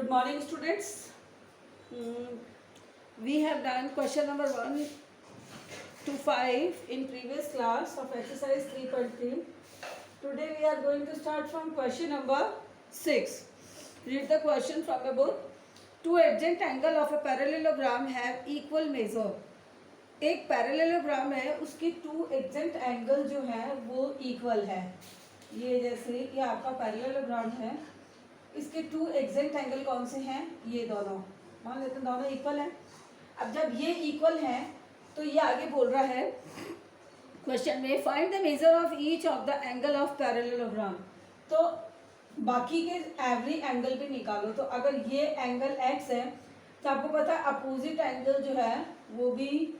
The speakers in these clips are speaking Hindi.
Good morning, students. We have done question number 1 to 5 in previous class of exercise 3.3. Today we are going to start from question number 6. Read the question from the book. Two adjacent angle of a parallelogram have equal measure. एक पैरेललोग्राम है, उसकी टू एडजेंट एंगल जो है वो इक्वल है. ये जैसे ये आपका पैरेललोग्राम है, इसके टू एडजेंट एंगल कौन से हैं? ये दोनों. मान लेते हैं दोनों इक्वल हैं. अब जब ये इक्वल हैं तो ये आगे बोल रहा है क्वेश्चन में find the measure of each of the angle of parallelogram. तो बाकी के एवरी एंगल भी निकालो. तो अगर ये एंगल x है तो आपको पता है अपोजिट एंगल जो है वो भी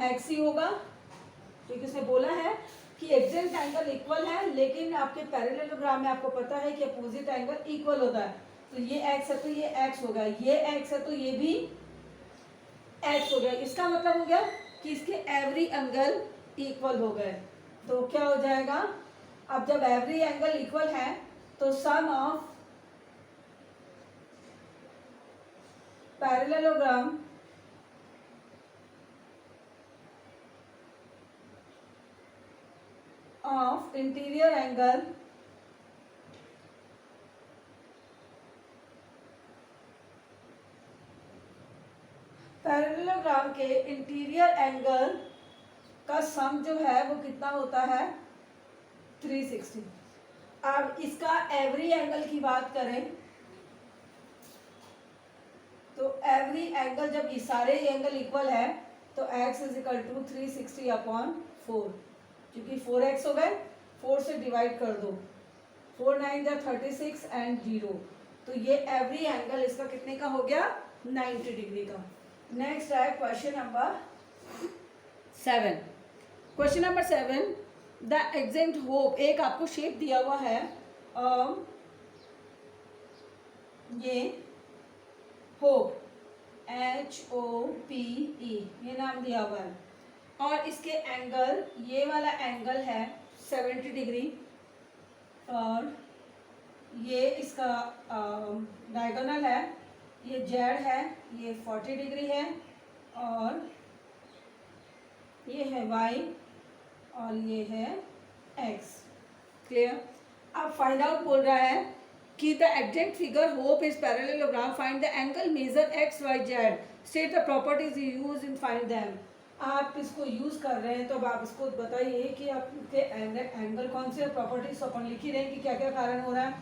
x ही होगा, क्योंकि उसने बोला है कि एडजेंट एंगल इक्वल है, लेकिन आपके पैरेललोग्राम में आपको पता है कि अपोजिट एंगल इक्वल होता है. तो ये x है तो ये x होगा, ये x है तो ये भी x हो गया. इसका मतलब हो गया कि इसके एवरी एंगल इक्वल हो गए. तो क्या हो जाएगा, अब जब एवरी एंगल इक्वल है तो sum of parallelogram of interior angle parallelogram के इंटीरियर एंगल का सम जो है वो कितना होता है? 360. अब इसका एवरी एंगल की बात करें तो एवरी एंगल जब ये सारे एंगल इक्वल है तो x is equal to 360 upon 4, क्योंकि 4x हो गए, 4 से डिवाइड कर दो, 4 9 जा 36 एंड 0. तो ये एवरी एंगल इसका कितने का हो गया? 90 डिग्री का. नेक्स्ट है question number 7. Question number 7, the exempt hope. एक आपको शेप दिया हुआ है, ये होप HOPE ये नाम दिया हुआ है, और इसके एंगल, ये वाला एंगल है 70 डिग्री, और ये इसका डायगोनल है, ये जेड है, ये 40 डिग्री है, और ये है वाई, और ये है एक्स. क्लियर? अब फाइंड आउट बोल रहा है कि the adjacent figure hope is parallelogram, find the angle measure X Y Z, state the properties use in find them. आप इसको यूज़ कर रहे हैं तो अब आप इसको बताइए कि आपके एंगल कौन से प्रॉपर्टीज अपन लिख ही रहे हैं कि क्या क्या कारण हो रहा है.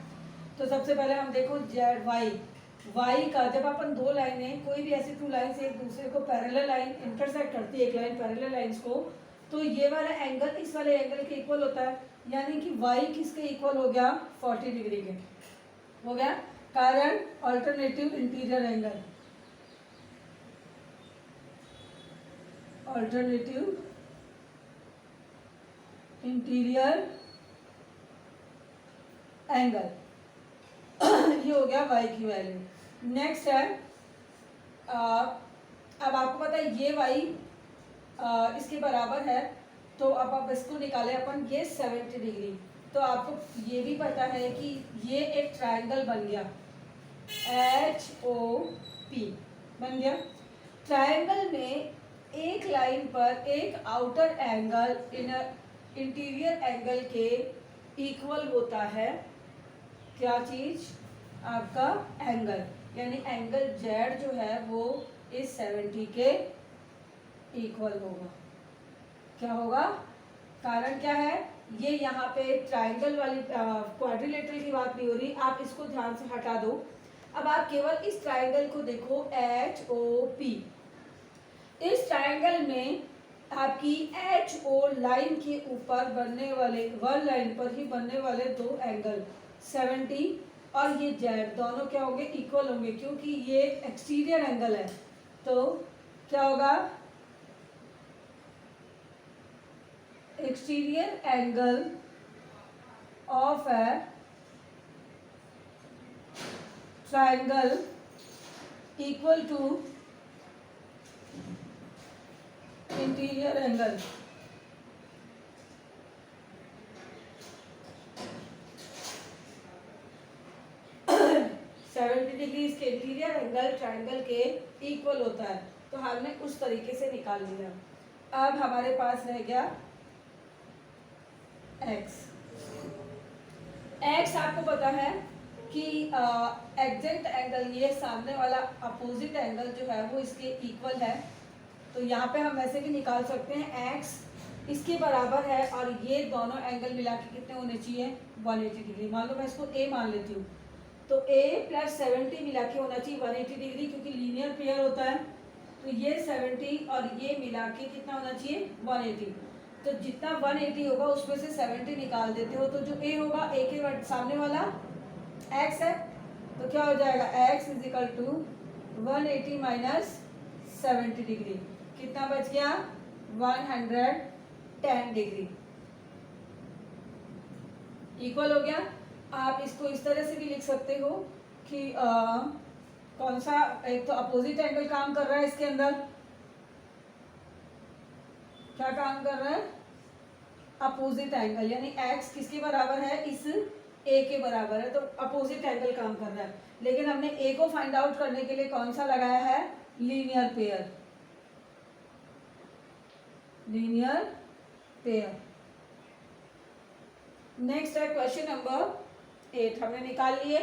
तो सबसे पहले हम देखो जेड वाई का, जब अपन दो लाइनें, कोई भी ऐसी टू लाइन एक दूसरे को पैरेलल लाइन इंटरसेक्ट करती है, एक लाइन पैरेलल लाइंस को, तो ये वाला एंगल इस वाले एंगल के इक्वल होता है. यानी कि वाई किसके इक्वल हो गया? 40 डिग्री के हो गया. कारण alternative interior angle, alternative interior angle ये हो गया y की वैल्यू. नेक्स्ट है अब आपको पता है ये y इसके बराबर है, तो अब आप इसको निकाले अपन, ये 70 डिग्री. तो आपको ये भी पता है कि ये एक ट्रायंगल बन गया, HOP बन गया. ट्रायंगल में एक लाइन पर एक आउटर एंगल इंटीरियर एंगल के इक्वल होता है. क्या चीज? आपका एंगल, यानी एंगल जेड जो है वो इस 70 के इक्वल होगा. क्या होगा? कारण क्या है? ये यहाँ पे ट्रायंगल वाली क्वाड्रिलेटरल की बात नहीं हो रही, आप इसको ध्यान से हटा दो. अब आप केवल इस ट्रायंगल को देखो, HOP. इस ट्रायंगल में आपकी HO लाइन के ऊपर बनने वाले, वन लाइन पर ही बनने वाले दो एंगल 70 और ये जेड, दोनों क्या होंगे? इक्वल होंगे, क्योंकि ये एक्सटीरियर एंगल है. तो क्या होगा? Exterior angle of A triangle equal to interior angle. 70 degree इसके इंटीरियर एंगल ट्रायंगल के इक्वल होता है, तो हमने उस तरीके से निकाल लिया। अब हमारे पास रह गया x। x आपको पता है कि एग्जैक्ट एंगल, ये सामने वाला अपोजिट एंगल जो है वो इसके इक्वल है, तो यहाँ पे हम वैसे भी निकाल सकते हैं x इसके बराबर है और ये दोनों एंगल मिला के कितने होने चाहिए 180 डिग्री। मान लो मैं इसको a मान लेती हूँ, तो a प्लस 70 मिला के होना चाहिए 180 डिग्री, क्योंकि लीनियर पेयर होता है। तो ये 70 और ये मिला के कितना होना चाहिए 180। तो जितना 180 होगा उसमें से 70 निकाल देते हो, तो जो a होगा a के सामने वाला x है, तो क्या हो जाएगा x is equal to 180 minus 70 degree, कितना बच गया 110 डिग्री, इक्वल हो गया। आप इसको इस तरह से भी लिख सकते हो कि कौन सा, एक तो अपोजिट एंगल काम कर रहा है इसके अंदर, क्या काम कर रहा है अपोजिट एंगल, यानी x किसके बराबर है इस a के बराबर है, तो अपोजिट एंगल काम कर रहा है। लेकिन हमने a को फाइंड आउट करने के लिए कौन सा लगाया है linear pair, linear pair. Next है क्वेश्चन नंबर 8, हमने निकाल लिए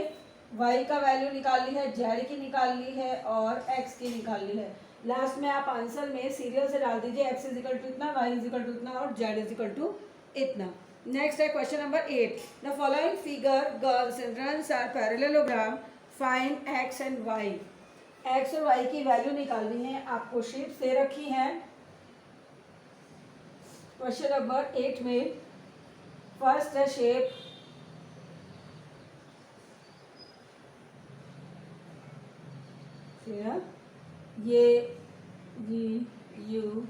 y का वैल्यू निकाल ली है, z की निकाल ली है और x की निकाल ली है। लास्ट में आप आंसर में सीरियल से डाल दीजिए x इज इक्वल टू इतना, y इज इक्वल टू इतना और z इज इक्वल टू इतना। नेक्स्ट है question number 8, the following figure girls and runs are parallelogram, find x and y। x और y की वैल्यू निकालनी है, आपको शीट्स दे रखी है। क्वेश्चन नंबर 8 में फर्स्ट है शेप, ये GUNS,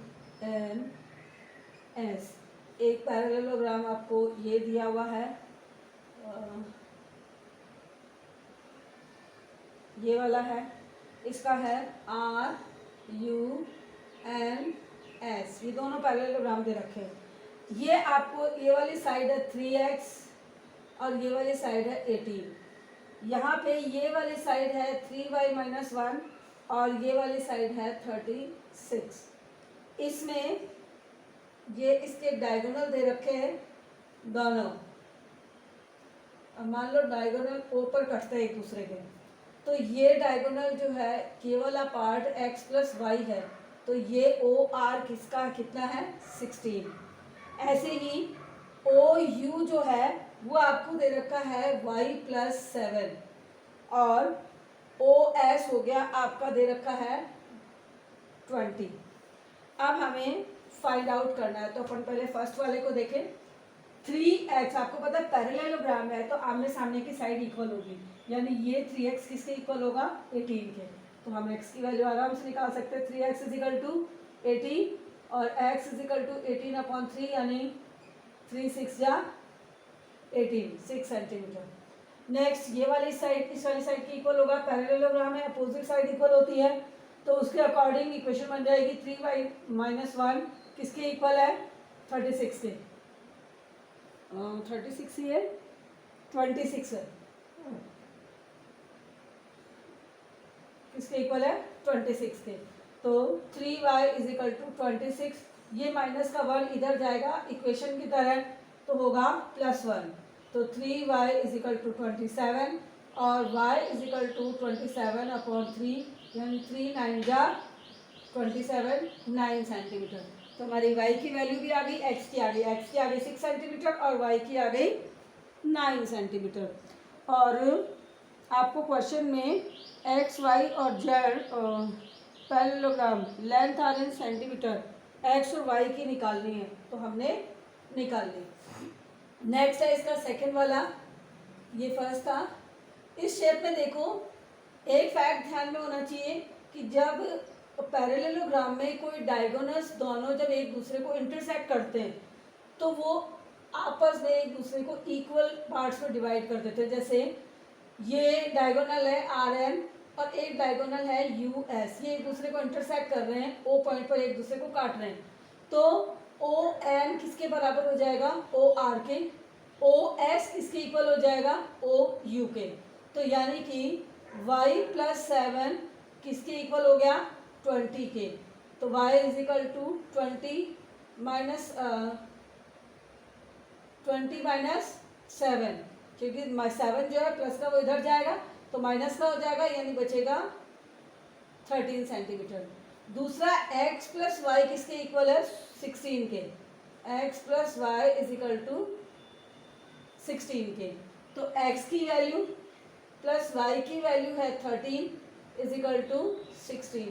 एक पैरेललोग्राम आपको ये दिया हुआ है, ये वाला है, इसका है RUNS, ये दोनों पैरेललोग्राम दे रखे हैं। ये आपको ये वाली साइड है 3x और ये वाली साइड है 18। यहाँ पे ये वाली साइड है 3y माइनस 1 और ये वाली साइड है 36। इसमें ये इसके डायगोनल दे रखे हैं दोनों। अब मान लो डायगोनल ऊपर कटते हैं एक दूसरे के, तो ये डायगोनल जो है ये वाला पार्ट x प्लस वाई है, तो ये OR किसका कितना है 16। ऐसे ही OU जो है वो आपको दे रखा है y प्लस 7 और OS हो गया आपका दे रखा है 20। अब हमें फाइंड आउट करना है, तो अपन पहले फर्स्ट वाले को देखें। 3x आपको पता है पैरेललोग्राम है, तो आमने सामने की साइड इक्वल होगी, यानी ये 3x किसके इक्वल होगा 18 के, तो हम x की वैल्यू आराम से निकाल सकते हैं। 3x इज इक्वल टू 18 और x इज इक्वल टू 18/3, यानी 3 6 जा 18, 6 सेंटीमीटर। नेक्स्ट ये वाली साइड इस वाली साइड की इक्वल होगा, पैरेललोग्राम है अपोजिट साइड इक्वल होती है, तो उसके अकॉर्डिंग इक्वेशन बन जाएगी 3y माइनस 1 किसके इक्वल है 36 के, 36 ही है 26 है, किसके इक्वल है 26 के, तो 3y इज इक्वल टू 26। ये माइनस का 1 इधर जाएगा इक्वेशन की तरह, तो होगा +1, तो 3y इज इक्वल टू 27 और y इज इक्वल टू 27/3, यानी 3 9 जा 27, 9 सेंटीमीटर। तो हमारी y की वैल्यू भी आ गई, x की आ गई, x की आ गई 6 सेंटीमीटर और y की आ गई 9 सेंटीमीटर। और आपको क्वेश्चन में x, y और z parallelogram length are in centimeter, x और y की निकालनी है, तो हमने निकाल ली। नेक्स्ट है इसका सेकंड वाला, ये फर्स्ट था। इस शेप में देखो, एक फैक्ट ध्यान में होना चाहिए कि जब पैरेललोग्राम में कोई डायगोनल्स दोनों जब एक दूसरे को इंटरसेक्ट करते हैं, तो वो आपस में एक दूसरे को इक्वल पार्ट्स में डिवाइड कर देते हैं। जैसे ये डायगोनल है RN और एक डायगोनल है US, ये एक दूसरे को इंटरसेक्ट कर रहे हैं, O पॉइंट पर एक दूसरे को काट रहे हैं, तो ON किसके बराबर हो जाएगा OR के, OS किसके इक्वल हो जाएगा OU के। तो यानी कि y प्लस 7 किसके इक्वल हो गया, 20 के। तो y is equal to 20 minus 7, क्योंकि 7 जो है प्लस का वो इधर जाएगा तो माइनस का हो जाएगा, यानी बचेगा 13 सेंटीमीटर। दूसरा x प्लस वाई किसके इक्वल है, 16 के। x plus y is equal to 16 के। तो x की वैल्यू प्लस y की वैल्यू है 13 is equal to 16।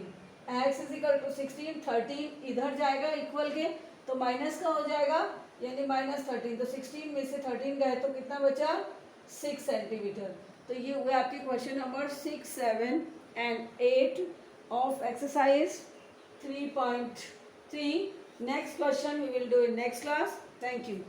x is equal to 16, 13 इधर जाएगा इक्वल के तो माइनस का हो जाएगा, यानी माइनस 13। तो 16 में से 13 गए तो कितना बचा, 6 सेंटीमीटर। तो ये हुए आपके question number 6, 7 and 8 of exercise 3.3. Next question we will do in next class. Thank you.